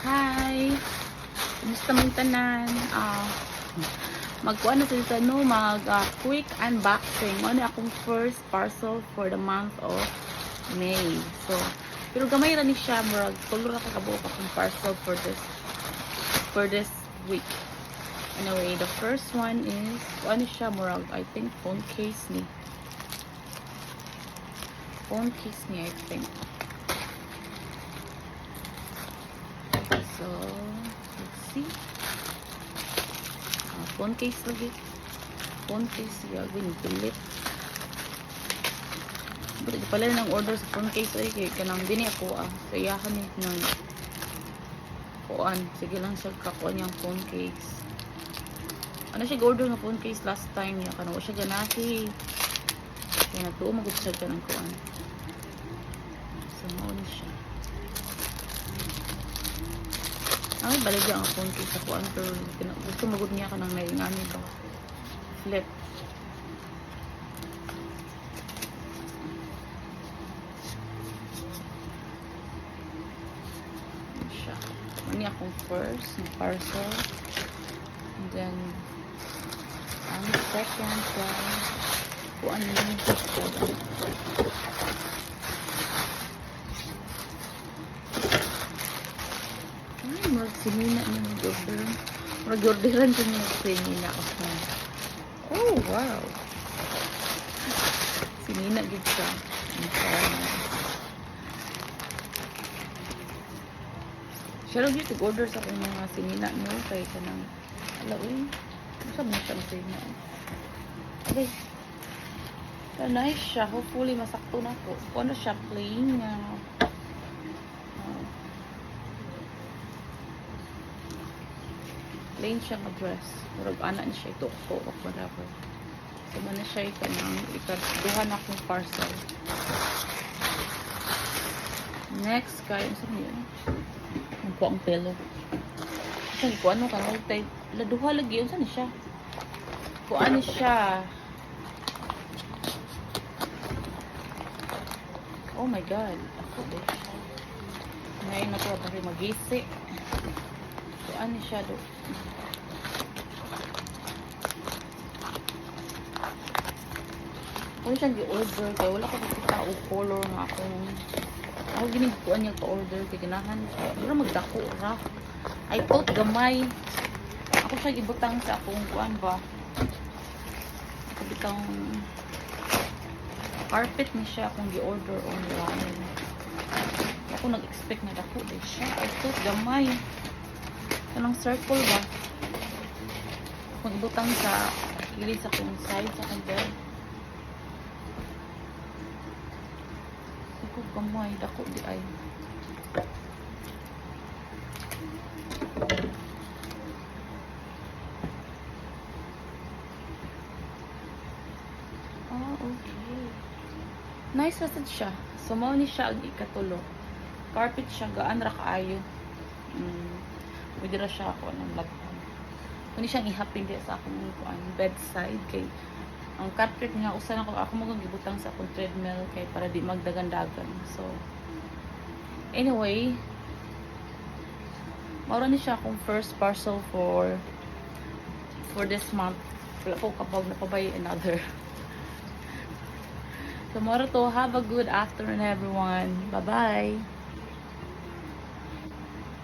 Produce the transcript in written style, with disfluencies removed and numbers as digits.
Hi! Kumusta mong tanan? Magkuha na sila no, quick unboxing. Ano akong first parcel for the month of May. So, pero gamay ra ni siya, murag tulor ra kabuok akong parcel for this week. Anyway, the first one is ano siya, murag I think phone case ni. Phone case ni, I think. So, let's see. Phone case lagi. Phone case ya, ginipilit. Buti pala nang order sa phone case ay kay kanang dini ako So iyahan ni nang kuan. Sige lang siya kakuan yung phone case. Ano siya order ng phone case last time niya kanang siya ganasi. Kaya natuo magud siya kanang kuan. So mao ni siya. Ay, balik ang phone case ako. Gusto magod niya ka ng naingani ba? Flip. Siya. Mani akong first na parcel. And then, ang second one, kung ano yung murag sinina niya mag-order. Mag-orderan ko niya sinina ako. Oh, wow. Sinina gid siya. Siya rin dito order sa akong mga sinina niyo kay kanang alawin. Masa mo siyang sinina. Okay. So, nice siya. Hopefully masakto na po. Kung ano siya, plain nga. Plain siyang address. Murag ana ni siya ito o whatever. So man na siya kanang ikaduha na akong parcel. Next kay unsa man yun? Ang po ang pelo. Kasi ko ano kanang tay laduha lagi unsa ni siya? Kuan ni siya. Oh my god. Ako din siya. Ngayon na ko bari magisi. Kuan ni siya do. Kung siyang gi-order kaya wala ko nakita o color nga akong ako ginigkuan niya ka-order kaya ginahan pero magdako ra I thought gamay ako siya gibutang sa akong kuan ba ako bitang carpet ni siya akong gi-order online ako nag-expect na dako din siya I thought gamay kanang circle ba akong ibutang sa kili sa akong side sa akong bed gamay dako di ay okay nice message siya so mao ni siya ang ikatulo carpet siya gaan ra kaayo pwede ra siya ako ng laptop kung siyang ihapin di sa akong bedside kay ang carpet nga usa na ako mo gibutang sa akong treadmill kay para di magdagan-dagan. So anyway, mao ni siya akong first parcel for this month. Wala ko kapag napabay another. So moro to, have a good afternoon everyone. Bye-bye.